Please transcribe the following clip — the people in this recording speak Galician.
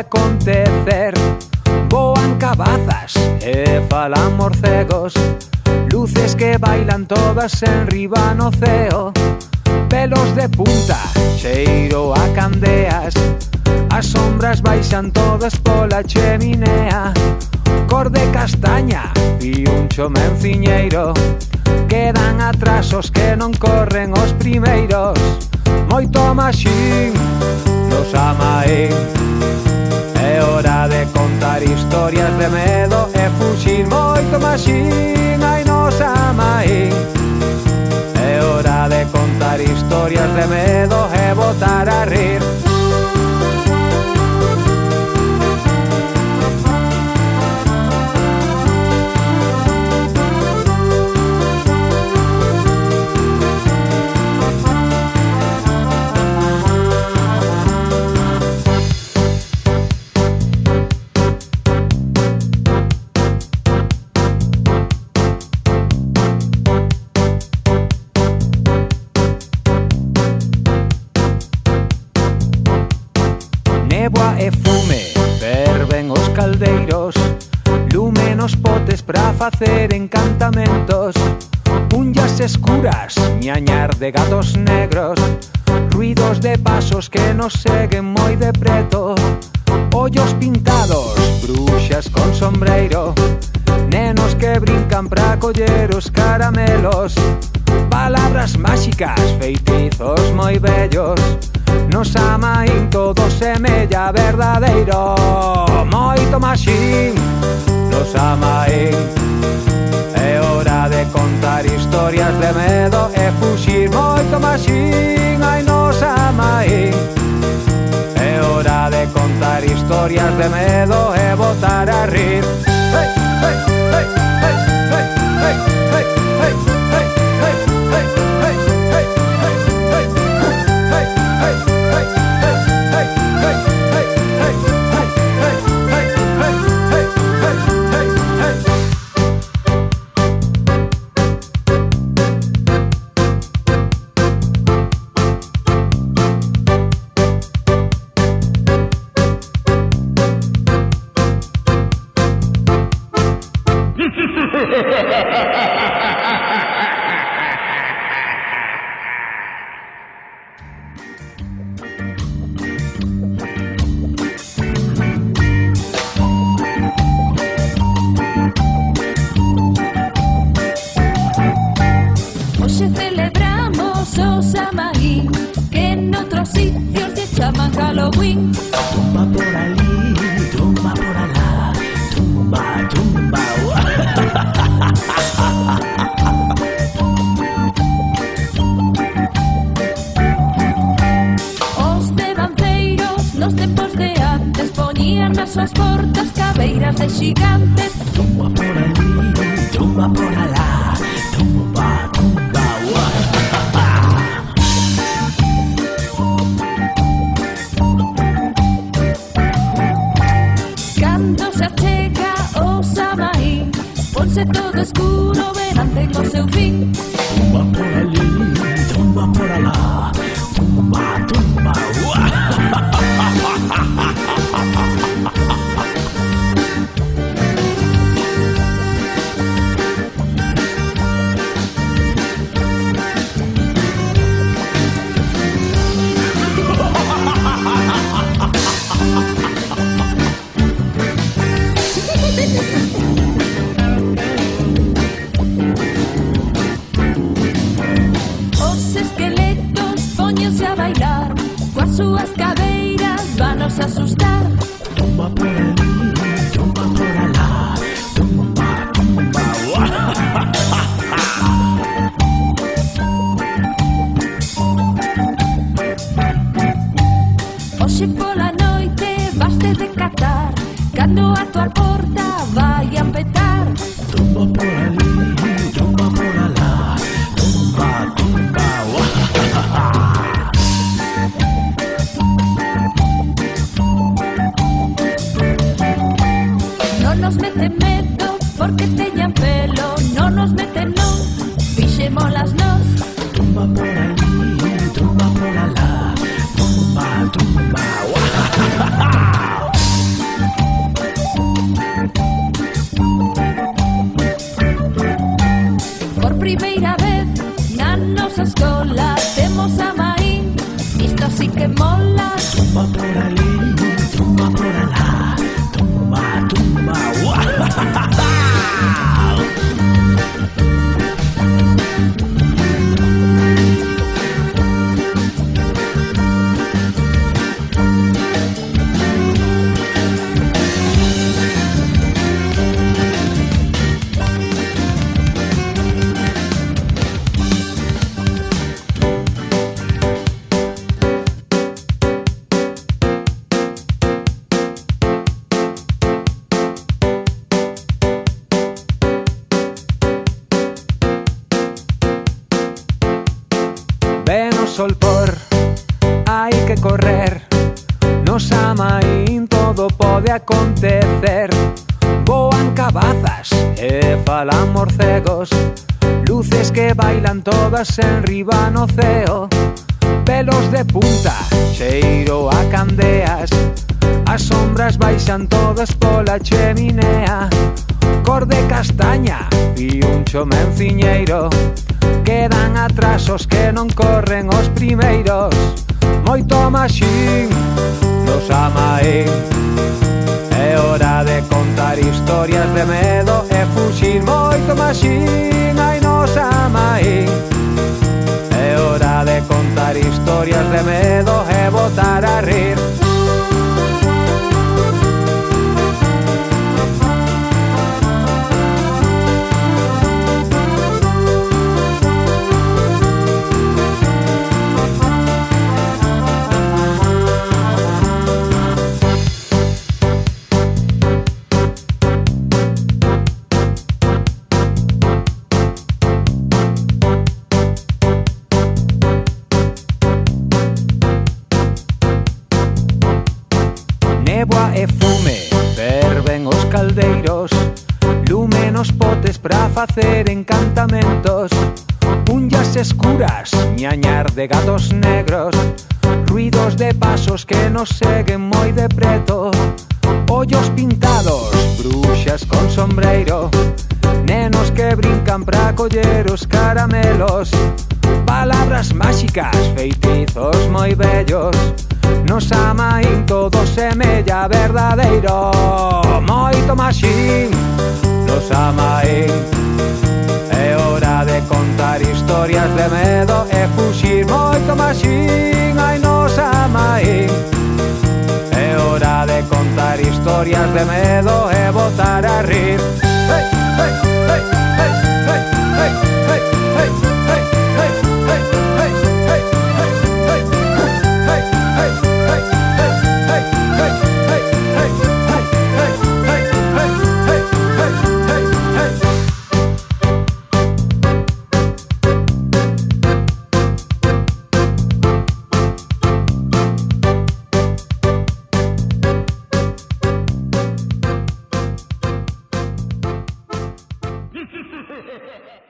acontecer. Voan cabazas e falan morcegos, luces que bailan todas en riba no ceo. Pelos de punta, cheiro a candeas, as sombras baixan todas pola cheminea. Cor de castaña e un chomenciñeiro, quedan atrás os que non corren os primeiros. Moito maxín nos Amaín, é hora de contar historias de medo e fuxir. Moito maxín, ai nos Amaín, é hora de contar historias de medo e botar a rir. Neboa e fume, ferven os caldeiros, lume nos potes pra facer encantamentos. Unllas escuras, ñañar de gatos negros, ruidos de pasos que nos seguen moi de preto. Ollos pintados, bruxas con sombreiro, nenos que brincan pra coller os caramelos. Palabras máxicas, feitizos moi bellos, nos Amaín todo semella verdadeiro. Moito maxín nos Amaín, é hora de contar historias de medo e fuxir. Moito maxín, ai nos Amaín, é hora de contar historias de medo e botar a rir. Hey, hey, hey, hey, hey, hey, hey, hey, hey, hey, hey, hey, hey, hey, hey, hey, hey, Halloween. Tumba por allí, tumba por allá, tumba, tumba. Os devanceiros nos tempos de antes poñían nas súas portas cabeiras de xigantes. Tumba por allí, tumba por allá, tumba, tumba. Ponse todo escuro, verán tengo seu fin. Tumba por allí, tumba por allá, tumba, tumba. Súas cadeiras vanos a asustar. Tumba por allí, tumba por allá, tumba, tumba. Hoxe pola noite vaste de catar, cando a tua porta vai a petar. Tumba por allí, tumba por allá, tumba, tumba. Nos meten medo porque teñan pelo, no nos meten no, fixémolas nos. Tumba por allí, tumba por allá, tumba, tumba. sol por, hai que correr. Nos amaín todo pode acontecer. Voan cabazas e falan morcegos, luces que bailan todas en riba no ceo. Pelos de punta, cheiro a candeas, as sombras baixan todas pola cheminea. Cor de castaña e un chomenciñeiro, quedan atrás os que non corren os primeiros. Moito maxín nos amaín, é hora de contar historias de medo e fuxir. Moito maxín, ai nos amaín, é hora de contar historias de medo e botar a rir. Neboa e fume, ferven os caldeiros, lume nos potes pra facer encantamentos. Unllas escuras, ñañar de gatos negros, ruidos de pasos que nos seguen moi de preto. Ollos pintados, bruxas con sombreiro, nenos que brincan pra coller os caramelos. Palabras máxicas, feitizos moi bellos, nos amaín todo semella verdadeiro. Moito maxín nos amaín, é hora de contar historias de medo e fuxir. Moito maxín, ai nos amaín, é hora de contar historias de medo e botar a rir. Hey, hey, hey, hey, hey, hey, hey, hey, hey, hey, hey, hey, hey, hey, hey, hey, hey, hey.